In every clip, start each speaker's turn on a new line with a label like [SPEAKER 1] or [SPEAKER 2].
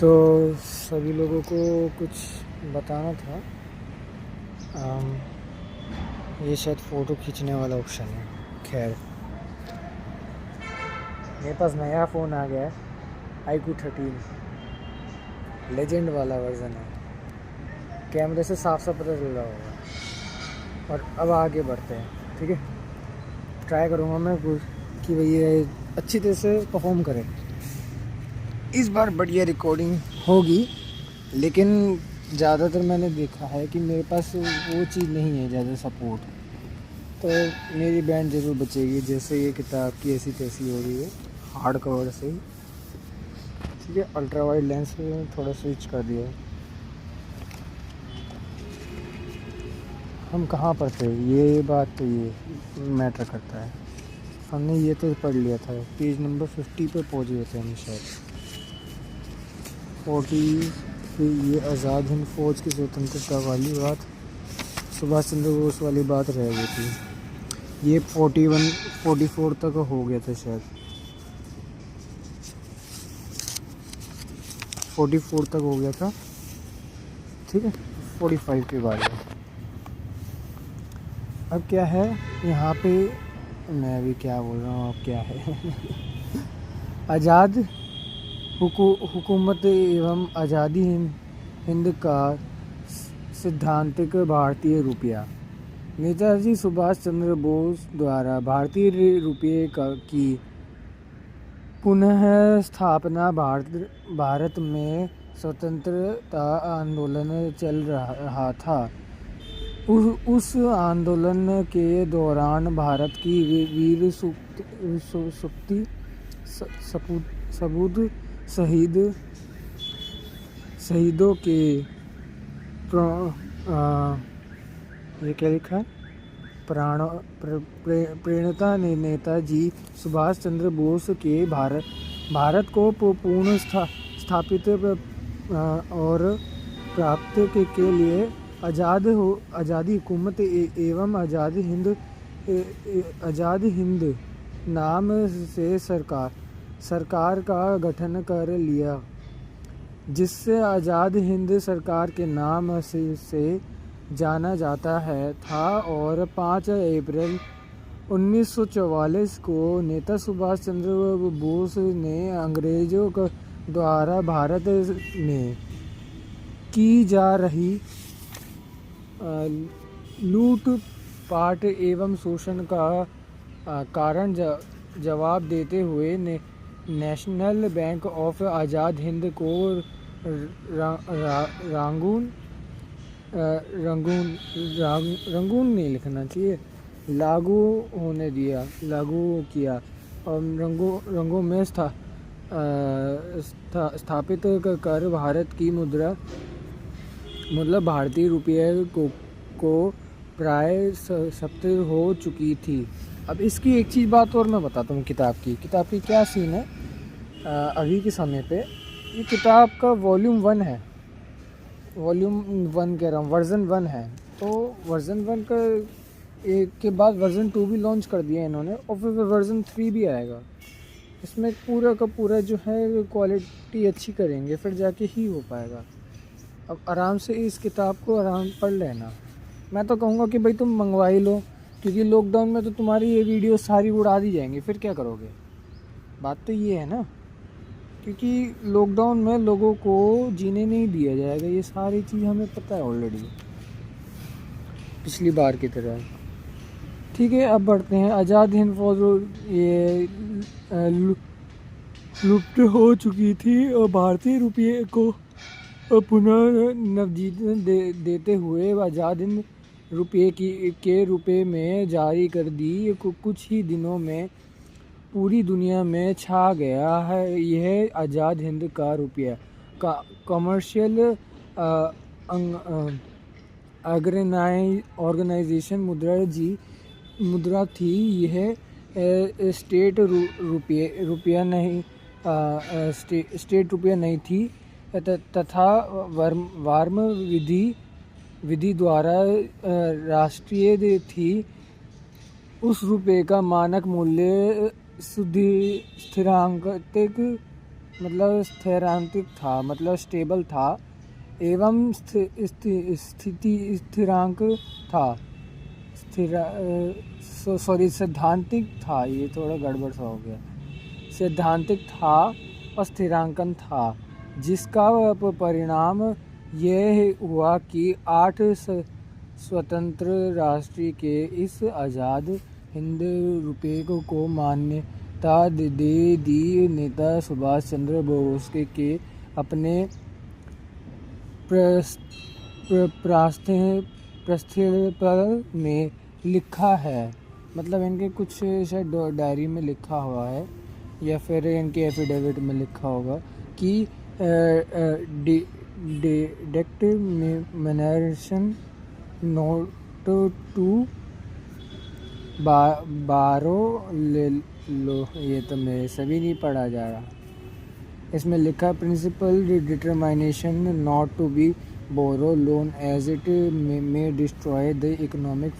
[SPEAKER 1] तो सभी लोगों को कुछ बताना था। ये शायद फ़ोटो खींचने वाला ऑप्शन है। खैर, मेरे पास नया फ़ोन आ गया है, iQOO 13 लेजेंड वाला वर्ज़न है। कैमरे से साफ साफ पता चल रहा होगा। और अब आगे बढ़ते हैं, ठीक है। ट्राई करूँगा मैं कि भाई ये अच्छी तरह से परफॉर्म करे। इस बार बढ़िया रिकॉर्डिंग होगी, लेकिन ज़्यादातर मैंने देखा है कि मेरे पास वो चीज़ नहीं है ज़्यादा सपोर्ट। तो मेरी बैंड ज़रूर बचेगी, जैसे ये किताब की ऐसी तैसी हो रही है हार्ड कवर से ही, ठीक है। अल्ट्रा वाइड लेंस पे थोड़ा स्विच कर दिया। हम कहाँ पर थे, ये बात तो ये मैटर करता है। हमने ये तो पढ़ लिया था, पेज नंबर 50 पे पहुँच गए थे हम शायद। 40 पे ये आज़ाद हिंद फौज की स्वतंत्रता वाली बात, सुभाष चंद्र बोस वाली बात रह गई थी। ये 41 44 तक हो गया था शायद, 44 तक हो गया था, ठीक है। 45 के बाद अब क्या है यहाँ पे, मैं अभी क्या बोल रहा हूँ, अब क्या है आज़ाद हुकूमत एवं आज़ादी हिंद का सिद्धांतिक भारतीय रुपया। नेताजी सुभाष चंद्र बोस द्वारा भारतीय रुपये की पुनः स्थापना भारत में स्वतंत्रता आंदोलन चल रहा था। उस आंदोलन के दौरान भारत की वीर सुप्ति सबूत शहीदों के ये क्या लिखा है, प्रेरणा ने नेताजी सुभाष चंद्र बोस के भारत को पूर्ण स्थापित और प्राप्त के लिए आज़ादी हुकूमत एवं आज़ाद हिंद नाम से सरकार का गठन कर लिया, जिससे आज़ाद हिंद सरकार के नाम से जाना जाता है था। और 5 अप्रैल 1944 को नेता सुभाष चंद्र बोस ने अंग्रेज़ों द्वारा भारत में की जा रही लूट पाट एवं शोषण का कारण जवाब देते हुए national bank of Azad Hind को रंगून नहीं लिखना चाहिए, लागू किया और रंगों में स्थापित कर भारत की मुद्रा मतलब भारतीय रुपये को प्राय सब्तिर हो चुकी थी। अब इसकी एक चीज़ बात और मैं बताता हूँ, किताब की क्या सीन है अभी के समय पे। ये किताब का वॉल्यूम 1 है, वॉल्यूम 1 कह रहा हूँ, वर्ज़न 1 है। तो वर्ज़न 1 का एक के बाद वर्ज़न 2 भी लॉन्च कर दिया इन्होंने, और फिर वर्ज़न 3 भी आएगा। इसमें पूरा का पूरा जो है क्वालिटी अच्छी करेंगे, फिर जाके ही हो पाएगा। अब आराम से इस किताब को आराम पढ़ लेना। मैं तो कहूँगा कि भाई तुम मंगवा ही लो, क्योंकि लॉकडाउन में तो तुम्हारी ये वीडियो सारी उड़ा दी जाएंगी, फिर क्या करोगे। बात तो ये है ना, क्योंकि लॉकडाउन में लोगों को जीने नहीं दिया जाएगा, ये सारी चीज़ हमें पता है ऑलरेडी, पिछली बार की तरह, ठीक है। अब बढ़ते हैं। आज़ाद हिंद फौज ये लुप्त हो चुकी थी और भारतीय रुपये को पुनः नवजीवन देते हुए आज़ाद हिंद रुपये के रुपये में जारी कर दी। कुछ ही दिनों में पूरी दुनिया में छा गया है यह आज़ाद हिंद का रुपया। कमर्शियल ऑर्गेनाइजेशन मुद्रा थी। यह स्टेट रुपया नहीं थी तथा वार्म विधि द्वारा राष्ट्रीय थी। उस रुपये का मानक मूल्य स्थिरांकित मतलब स्थिरांकित था, मतलब स्टेबल था, एवं स्थिरांक था, सॉरी सैद्धांतिक था, ये थोड़ा गड़बड़ सा हो गया, सैद्धांतिक था और स्थिरांकन था, जिसका परिणाम यह हुआ कि 8 स्वतंत्र राष्ट्र के इस आज़ाद हिंद रुपये को मान्यता दे दी। नेता सुभाष चंद्र बोस के अपने प्रस्ताव में लिखा है, मतलब इनके कुछ शायद डायरी में लिखा हुआ है या फिर इनके एफिडेविट में लिखा होगा कि डिटर्मिनेशन नोट टू बारो ले लो, ये तो मेरे सभी नहीं पढ़ा जा रहा। इसमें लिखा principle determination not to be borrow loan as it may destroy the economic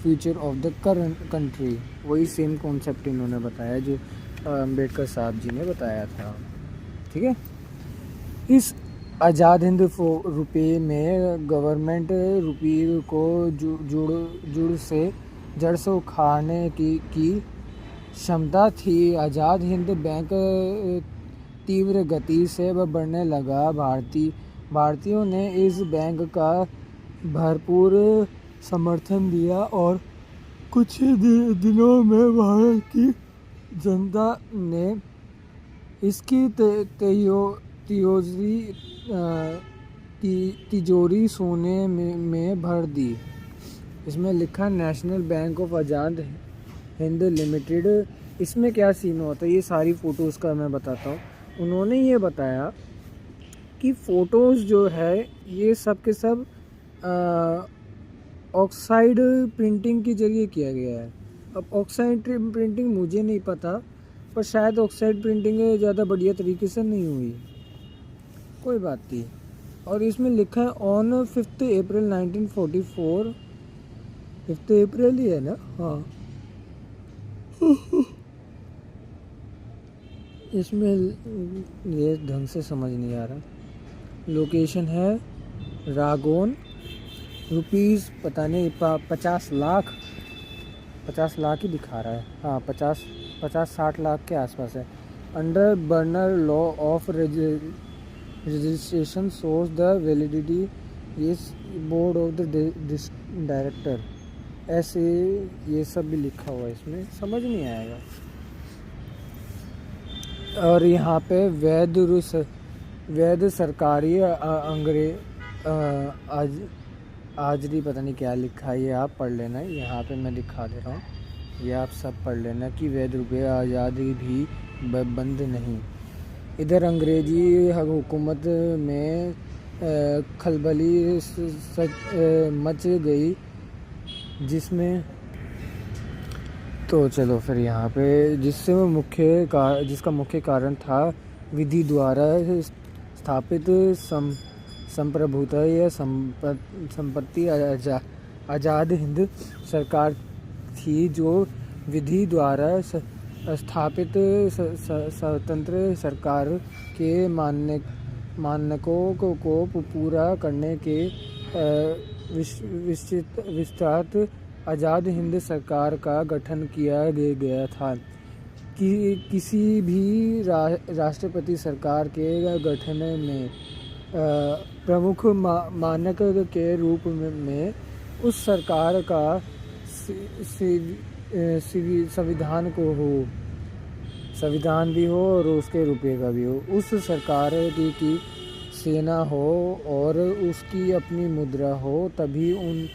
[SPEAKER 1] future of the country. वही सेम कॉन्सेप्ट इन्होंने बताया जो अम्बेडकर साहब जी ने बताया था। ठीक है, इस आज़ाद हिंद रुपये में गवर्नमेंट रुपये को जड़ से उखाड़ने की क्षमता थी। आज़ाद हिंद बैंक तीव्र गति से बढ़ने लगा। भारतीयों ने इस बैंक का भरपूर समर्थन दिया और कुछ दिनों में भारत की जनता ने इसकी तिजोरी सोने में भर दी। इसमें लिखा national bank of Azad Hind limited. इसमें क्या सीन होता है, ये सारी फ़ोटोज़ का मैं बताता हूँ। उन्होंने ये बताया कि फ़ोटोज़ जो है ये सब के सब ऑक्साइड प्रिंटिंग के ज़रिए किया गया है। अब ऑक्साइड प्रिंटिंग मुझे नहीं पता, पर शायद ऑक्साइड प्रिंटिंग ज़्यादा बढ़िया तरीके से नहीं हुई, कोई बात नहीं। और इसमें लिखा है ऑन 5 अप्रैल 1944, 5 अप्रैल ही है ना, हाँ। इसमें ये ढंग से समझ नहीं आ रहा। लोकेशन है रागोन, रुपीज़ पता नहीं 50 लाख ही दिखा रहा है, हाँ 50-60 लाख के आसपास है। Under burner law of registration source the validity इस बोर्ड ऑफ द डायरेक्टर, ऐसे ये सब भी लिखा हुआ है, इसमें समझ नहीं आएगा। और यहाँ पे वैध सरकारी आजरी पता नहीं क्या लिखा है, ये आप पढ़ लेना। यहाँ पे मैं दिखा दे रहा हूँ, ये आप सब पढ़ लेना कि वैध रुपये आज़ादी भी बंद नहीं। इधर अंग्रेजी हुकूमत में खलबली मच गई, जिसमें तो चलो फिर यहाँ पे जिसका मुख्य कारण था विधि द्वारा स्थापित संप्रभुता या संपत्ति आज़ाद हिंद सरकार थी, जो विधि द्वारा स्थापित स्वतंत्र सरकार के मानकों को पूरा करने के विस्तृत आज़ाद हिंद सरकार का गठन किया गया था। कि किसी भी राष्ट्रपति सरकार के गठन में प्रमुख मानक के रूप में उस सरकार का संविधान भी हो और उसके रुपये का भी हो, उस सरकार की सेना हो और उसकी अपनी मुद्रा हो, तभी उन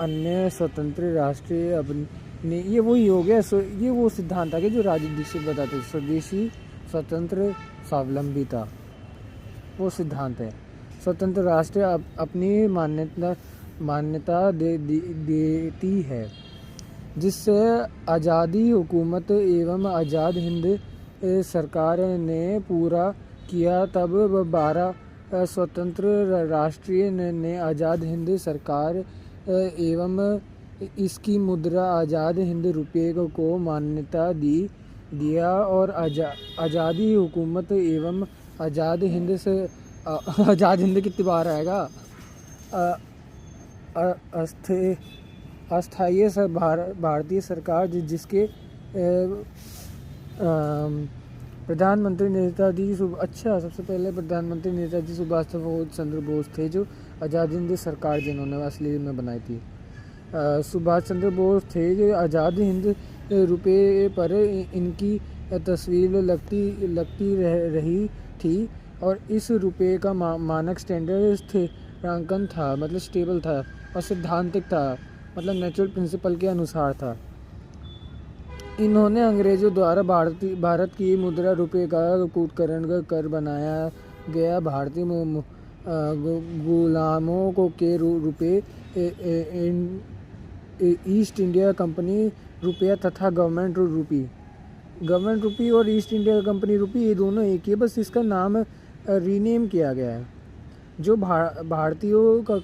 [SPEAKER 1] अन्य स्वतंत्र राष्ट्र अपने, ये वही हो गया। ये वो सिद्धांत था कि जो राजीव दीक्षित बताते थे, स्वदेशी स्वतंत्र स्वावलंबिता, वो सिद्धांत है। स्वतंत्र राष्ट्र अपनी मान्यता देती है, जिससे आज़ादी हुकूमत एवं आज़ाद हिंद सरकार ने पूरा किया। तब 12 स्वतंत्र राष्ट्रीय ने आज़ाद हिंद सरकार एवं इसकी मुद्रा आज़ाद हिंद रुपये को मान्यता दी। दिया और आज़ादी हुकूमत एवं आज़ाद हिंद से आज़ाद हिंद कितनी बार आएगा अस्थायी भारतीय सरकार जिसके प्रधानमंत्री नेताजी सबसे पहले प्रधानमंत्री नेताजी सुभाष चंद्र बोस थे, जो आज़ाद हिंद सरकार जिन्होंने असली में बनाई थी। सुभाष चंद्र बोस थे जो आज़ाद हिंद रुपये पर इनकी तस्वीर लगती रही थी और इस रुपये का मानक स्टैंडर्ड स्थिरांकन था, मतलब स्टेबल था और सिद्धांतिक था, मतलब नेचुरल प्रिंसिपल के अनुसार था। इन्होंने अंग्रेज़ों द्वारा भारत की मुद्रा रुपये का कूटकरण कर बनाया गया भारतीय गुलामों को के रुपये ईस्ट इंडिया कंपनी रुपया तथा गवर्नमेंट रुपी और ईस्ट इंडिया कंपनी रुपी ये दोनों एक ही, बस इसका नाम रीनेम किया गया है। जो भारतीयों का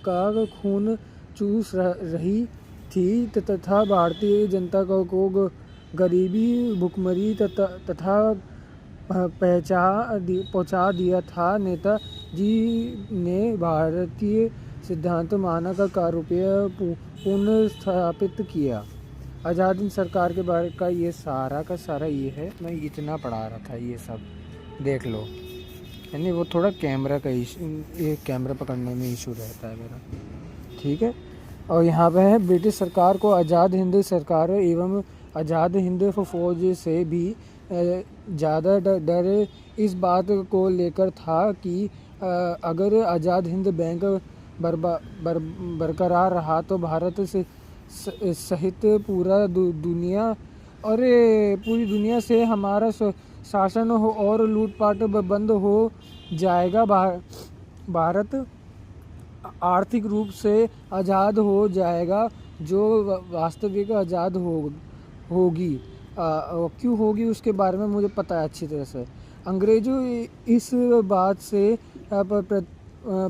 [SPEAKER 1] खून चूस रही थी तथा भारतीय जनता को गरीबी भुखमरी तथा पहुंचा दिया था। नेताजी ने भारतीय सिद्धांत मानक का रुपया पुनर्स्थापित किया। आज़ाद हिंद सरकार के बारे का ये सारा का सारा ये है, मैं इतना पढ़ा रहा था, ये सब देख लो। यानी वो थोड़ा कैमरा का ये कैमरा पकड़ने में इशू रहता है मेरा, ठीक है। और यहाँ पे है ब्रिटिश सरकार को आज़ाद हिंद सरकार एवं आज़ाद हिंद फौज से भी ज़्यादा डर इस बात को लेकर था कि अगर आज़ाद हिंद बैंक बरकरार रहा तो भारत से सहित पूरी दुनिया से हमारा शासन हो और लूटपाट बंद हो जाएगा। भारत आर्थिक रूप से आज़ाद हो जाएगा, जो वास्तविक आज़ाद होगी। क्यों होगी उसके बारे में मुझे पता है अच्छी तरह से। अंग्रेज़ों इस बात से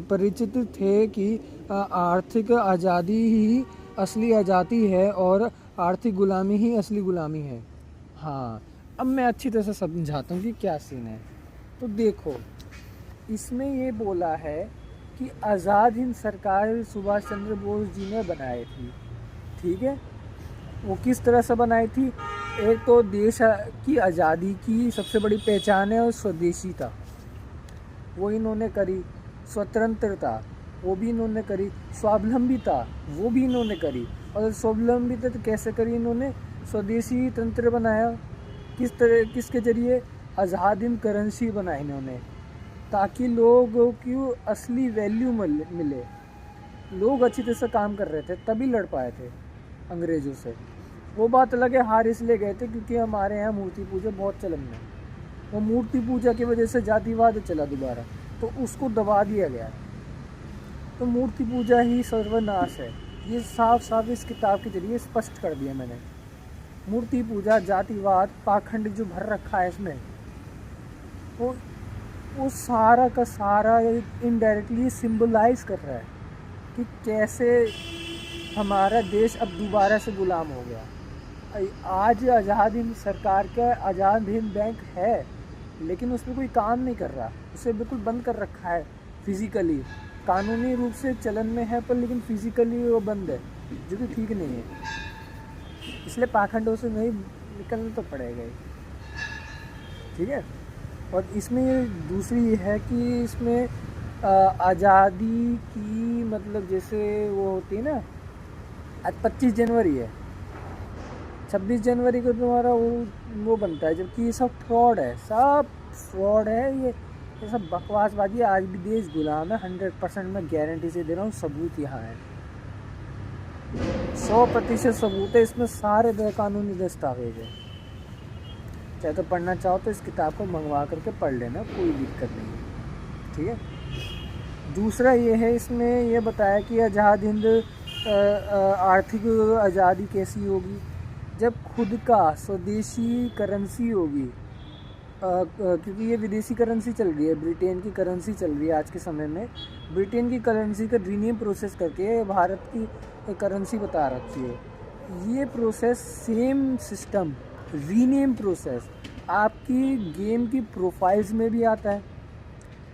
[SPEAKER 1] परिचित थे कि आर्थिक आज़ादी ही असली आज़ादी है और आर्थिक गुलामी ही असली गुलामी है। हाँ, अब मैं अच्छी तरह से समझाता हूँ कि क्या सीन है। तो देखो, इसमें ये बोला है कि आज़ाद हिंद सरकार सुभाष चंद्र बोस जी ने बनाई थी, ठीक है। वो किस तरह से बनाई थी? एक तो देश की आज़ादी की सबसे बड़ी पहचान है और स्वदेशीता, वो इन्होंने करी। स्वतंत्रता, वो भी इन्होंने करी। स्वावलंबिता, वो भी इन्होंने करी। और स्वावलंबिता तो कैसे करी इन्होंने? स्वदेशी तंत्र बनाया। किसके जरिए? आज़ाद हिंद करेंसी बनाई इन्होंने, ताकि लोगों की असली वैल्यू मिले। लोग अच्छी तरह से काम कर रहे थे तभी लड़ पाए थे अंग्रेज़ों से। वो बात अलग है, हार इसलिए गए थे क्योंकि हमारे यहाँ मूर्ति पूजा बहुत चलन में। वो मूर्ति पूजा की वजह से जातिवाद चला दोबारा, तो उसको दबा दिया गया। तो मूर्ति पूजा ही सर्वनाश है, ये साफ साफ इस किताब के जरिए स्पष्ट कर दिया मैंने। मूर्ति पूजा, जातिवाद, पाखंड जो भर रखा है इसमें, वो सारा का सारा इनडायरेक्टली सिंबलाइज कर रहा है कि कैसे हमारा देश अब दोबारा से गुलाम हो गया। आज आज़ाद हिंद सरकार का आज़ाद हिंद बैंक है, लेकिन उस पर कोई काम नहीं कर रहा, उसे बिल्कुल बंद कर रखा है फिज़िकली। कानूनी रूप से चलन में है पर लेकिन फिज़िकली वो बंद है, जो कि ठीक नहीं है। इसलिए पाखंडों से नहीं निकलना तो पड़ेगा ही, ठीक है। और इसमें दूसरी ये है कि इसमें आज़ादी की मतलब जैसे वो होती है ना, आज 25 जनवरी है, 26 जनवरी को तुम्हारा वो बनता है, जबकि ये सब फ्रॉड है, सब फ्रॉड है। ये सब बकवासबाजी। आज भी देश गुलाम है, 100% मैं गारंटी से दे रहा हूँ। सबूत यहाँ है, 100% सबूत है। इसमें सारे कानूनी दस्तावेज है। चाहे तो पढ़ना चाहो तो इस किताब को मंगवा करके पढ़ लेना, कोई दिक्कत नहीं है, ठीक है। दूसरा ये है, इसमें ये बताया कि आज़ाद हिंद आर्थिक आज़ादी कैसी होगी? जब खुद का स्वदेशी करेंसी होगी, क्योंकि ये विदेशी करेंसी चल रही है, ब्रिटेन की करेंसी चल रही है आज के समय में। ब्रिटेन की करेंसी का रीनेम प्रोसेस करके भारत की करेंसी बता रखी है। ये process same system rename process आपकी गेम की प्रोफाइल्स में भी आता है।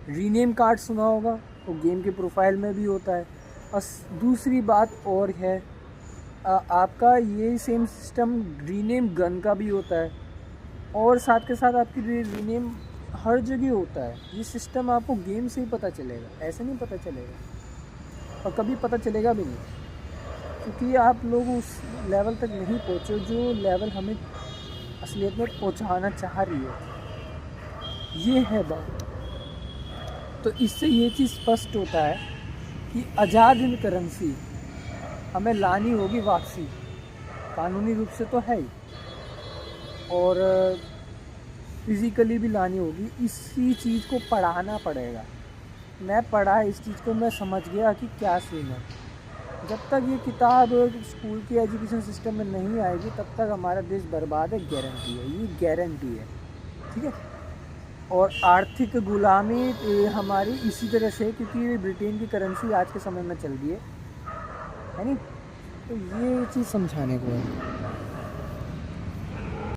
[SPEAKER 1] रीनेम कार्ड सुना होगा, वो गेम के प्रोफाइल में भी होता है। और दूसरी बात और है, आपका ये सेम सिस्टम रीनेम गन का भी होता है, और साथ के साथ आपकी रीनेम हर जगह होता है। ये सिस्टम आपको गेम से ही पता चलेगा, ऐसे नहीं पता चलेगा, और कभी पता चलेगा भी नहीं, क्योंकि आप लोग उस लेवल तक नहीं पहुँचे जो लेवल हमें असलियत में पहुँचाना चाह रही है। ये है बात। तो इससे ये चीज़ स्पष्ट होता है कि आज़ाद हिंद करेंसी हमें लानी होगी वापसी, कानूनी रूप से तो है ही, और फिज़िकली भी लानी होगी। इसी चीज़ को पढ़ाना पड़ेगा। मैं पढ़ा इस चीज़ को, मैं समझ गया कि क्या सीन है। जब तक ये किताब स्कूल के एजुकेशन सिस्टम में नहीं आएगी तब तक हमारा देश बर्बाद है, गारंटी है, ये गारंटी है, ठीक है। और आर्थिक गुलामी हमारी इसी तरह से, क्योंकि ब्रिटेन की करेंसी आज के समय में चल रही है नहीं। तो ये चीज़ समझाने को है।